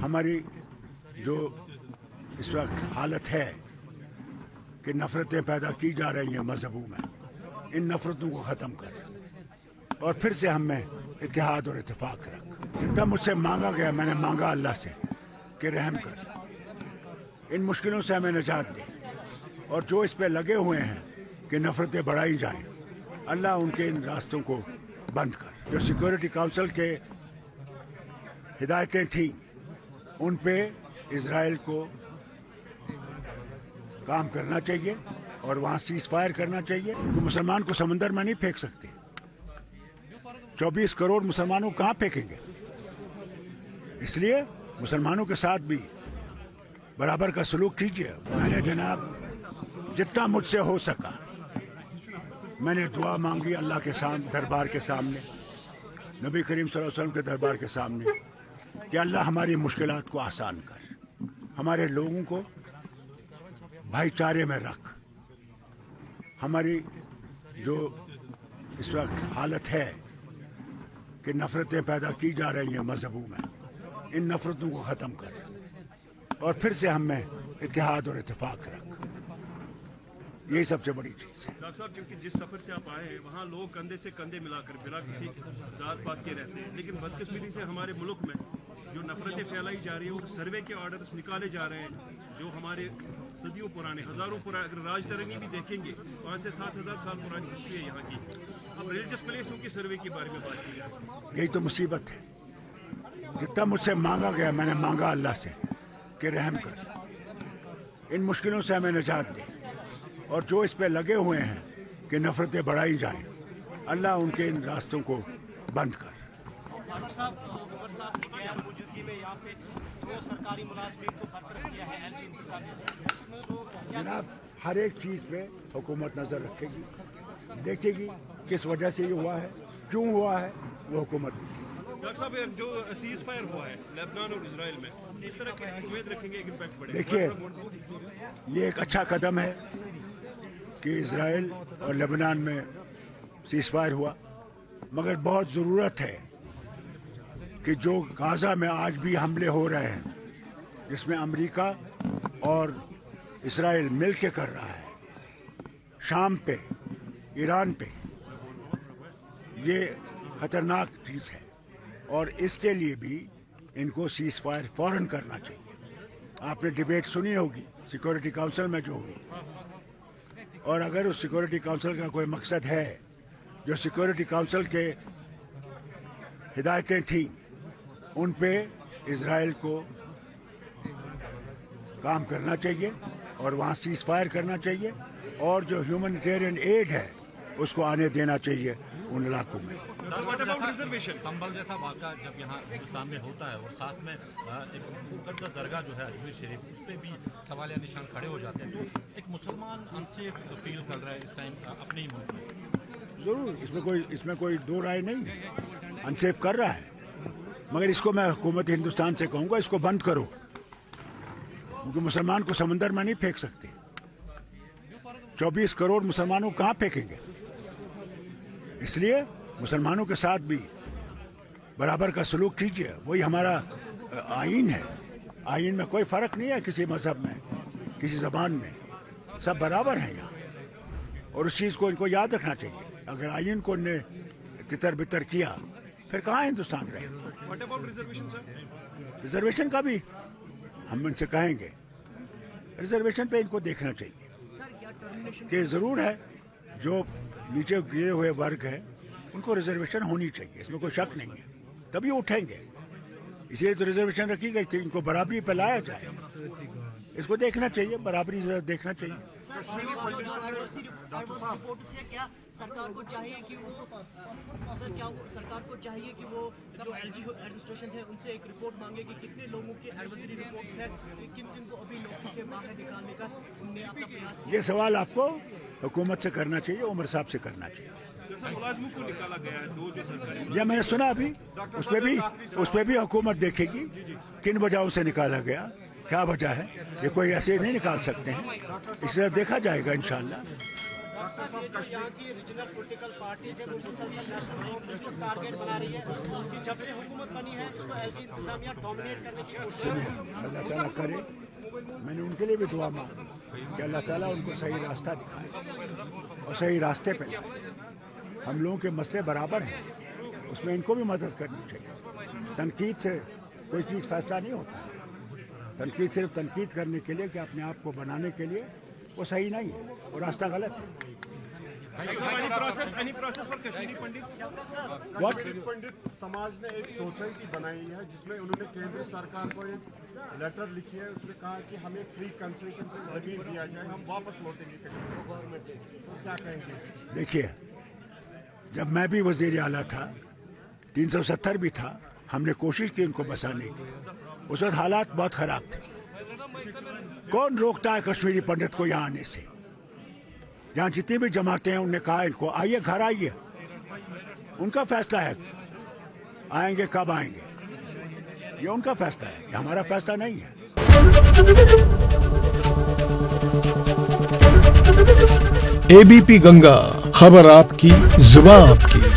हमारी जो इस वक्त हालत है कि नफ़रतें पैदा की जा रही हैं मजहबों में, इन नफ़रतों को ख़त्म कर और फिर से हम में इत्तेहाद और इत्तेफाक रख। जितना मुझसे मांगा गया मैंने मांगा अल्लाह से कि रहम कर, इन मुश्किलों से हमें निजात दे, और जो इस पे लगे हुए हैं कि नफ़रतें बढ़ाई जाएं, अल्लाह उनके इन रास्तों को बंद कर। जो सिक्योरिटी काउंसिल के हिदायतें थीं उन पे इजराइल को काम करना चाहिए और वहाँ सीज फायर करना चाहिए। तो मुसलमान को समंदर में नहीं फेंक सकते। 24 करोड़ मुसलमानों को कहाँ फेंकेंगे? इसलिए मुसलमानों के साथ भी बराबर का सलूक कीजिए। मैंने जनाब जितना मुझसे हो सका मैंने दुआ मांगी अल्लाह के सामने, दरबार के सामने, नबी करीम सल्लल्लाहु अलैहि वसल्लम के दरबार के सामने कि अल्लाह हमारी मुश्किलात को आसान कर, हमारे लोगों को भाईचारे में रख। हमारी जो इस वक्त हालत है कि नफ़रतें पैदा की जा रही हैं मजहबों में, इन नफ़रतों को ख़त्म कर और फिर से हम में इत्तेहाद और इत्तेफाक रख। यही सबसे बड़ी चीज़ है। डॉक्टर साहब, क्योंकि जिस सफ़र से आप आए हैं वहाँ लोग कंधे से कंधे मिलाकर बिना किसी जात पात के रहते हैं, लेकिन बदकिस्मती से हमारे मुल्क में जो नफरतें फैलाई जा रही है वो सर्वे के ऑर्डर्स निकाले जा रहे हैं जो हमारे सदियों पुराने, हज़ारों पुराने, अगर राज तरंगी भी देखेंगे 5 से 7,000 साल पुरानी हिस्ट्री है यहाँ की। अब रिलीजियस प्लेसों की सर्वे के बारे में बात की जाए, यही तो मुसीबत है। जितना मुझसे मांगा गया मैंने मांगा अल्लाह से कि रहम कर, इन मुश्किलों से हमें निजात दे, और जो इस पे लगे हुए हैं कि नफ़रतें बढ़ाई जाएं, अल्लाह उनके इन रास्तों को बंद कर। फारूक साहब, गवर साहब की गैर मौजूदगी में यहाँ पे 2 सरकारी मुलाजमीन को बरतरफ किया है एलजी इंतजाम ने। जनाब हर एक चीज़ पे हुकूमत नज़र रखेगी, देखेगी किस वजह से ये हुआ है, क्यों हुआ है, वो हुकूमत देखेगी। डॉक्टर साहब, जो सीज फायर हुआ है लेबनान और इजराइल में, इस तरह की उम्मीद रखेंगे एक इम्पैक्ट पड़ेगा? देखिए ये एक अच्छा कदम है कि इजराइल और लेबनान में सीज फायर हुआ, मगर बहुत ज़रूरत है कि जो गाज़ा में आज भी हमले हो रहे हैं जिसमें अमेरिका और इजराइल मिल के कर रहा है, शाम पे, ईरान पे, ये ख़तरनाक चीज़ है और इसके लिए भी इनको सीज फायर फ़ौरन करना चाहिए। आपने डिबेट सुनी होगी सिक्योरिटी काउंसिल में जो हुई, और अगर उस सिक्योरिटी काउंसिल का कोई मकसद है, जो सिक्योरिटी काउंसिल के हिदायतें थीं उन पे इजराइल को काम करना चाहिए और वहाँ सीज फायर करना चाहिए, और जो ह्यूमनिटेरियन एड है उसको आने देना चाहिए उन इलाकों में। संभल जैसा वाक़ा जब यहाँ हिंदुस्तान में होता है और साथ में एक मुक़द्दस दरगाह जो है अजमेर शरीफ, उस पर भी सवालिया निशान खड़े हो जाते हैं, तो एक मुसलमान अनसेफ फील कर रहा है इस टाइम अपने ही मुल्क में। ज़रूर, इसमें कोई दो राय नहीं है, अनसेफ कर रहा है, मगर इसको मैं हुकूमत हिंदुस्तान से कहूँगा इसको बंद करो, क्योंकि मुसलमान को समंदर में नहीं फेंक सकते। 24 करोड़ मुसलमानों को कहाँ फेंकेंगे? इसलिए मुसलमानों के साथ भी बराबर का सलूक कीजिए। वही हमारा आईन है। आईन में कोई फ़र्क नहीं है किसी मज़हब में, किसी ज़बान में, सब बराबर हैं यहाँ, और उस चीज़ को इनको याद रखना चाहिए। अगर आईन को इनने तितर बितर किया फिर कहाँ हिंदुस्तान रहेगा? रिजर्वेशन का भी हम इनसे कहेंगे, रिजर्वेशन पे इनको देखना चाहिए कि ज़रूर है जो नीचे गिरे हुए वर्ग है उनको रिजर्वेशन होनी चाहिए, इसमें कोई शक नहीं है, तभी उठेंगे। इसलिए तो रिजर्वेशन रखी गई थी, इनको बराबरी पे लाया जाए, इसको देखना चाहिए, बराबरी देखना चाहिए। सरकार को चाहिए कि वो जो एलजी एडमिनिस्ट्रेशन है उनसे एक रिपोर्ट मांगे कि कितने लोगों की एडवर्सरी रिपोर्ट्स है, किन किन को अभी नौकरी से बाहर निकालने का उनने आपका प्रयास। ये सवाल आपको हुकूमत से करना चाहिए, उमर साहब से करना चाहिए। मुलाजमों को निकाला गया है 2 जो सरकारी, यह मैंने सुना अभी, उस पर भी हुकूमत देखेगी किन वजहों से निकाला गया, क्या वजह है। ये कोई ऐसे नहीं निकाल सकते हैं, इसलिए देखा जाएगा इंशाअल्लाह। ये जो यहाँ की रीजनल पॉलिटिकल पार्टीज है वो मुसलसल नेशनल कांफ्रेंस को टारगेट बना रही है कि जब से हुकूमत बनी है इसको एलजी इंतजामिया डोमिनेट करने की कोशिश कर रही है। अल्लाह ताला करे, मैंने उनके लिए भी दुआ मांगी कि अल्लाह ताला उनको सही रास्ता दिखाए और सही रास्ते पे लाए। हम लोगों के मसले बराबर हैं, उसमें इनको भी मदद करनी चाहिए। तनकीद से कोई चीज़ फैसला नहीं होता है। तनकीद सिर्फ तनकीद करने के लिए कि अपने आप को बनाने के लिए, वो सही नहीं है, वो रास्ता गलत है। Any process for Kashmiri Pandits? Kashmiri पंडित समाज ने एक सोसाइटी बनाई है जिसमें उन्होंने केंद्र सरकार को एक लेटर लिखी है, उसमें कहा कि हमें फ्री कंसेशन पे जमीन दिया जाए, हम वापस लौटेंगे कश्मीर। तो क्या कहेंगे? देखिए, जब मैं भी वज़ीर आला था, 370 भी था, हमने कोशिश की इनको बसाने की। उस वक्त हालात बहुत ख़राब थे। कौन रोकता है कश्मीरी पंडित को यहाँ आने से? यहाँ जितनी भी जमातें हैं उनने कहा इनको आइए, घर आइए, उनका फैसला है आएंगे कब आएंगे, ये उनका फैसला है, ये हमारा फैसला नहीं है। एबीपी गंगा, खबर आपकी, जुबान आपकी।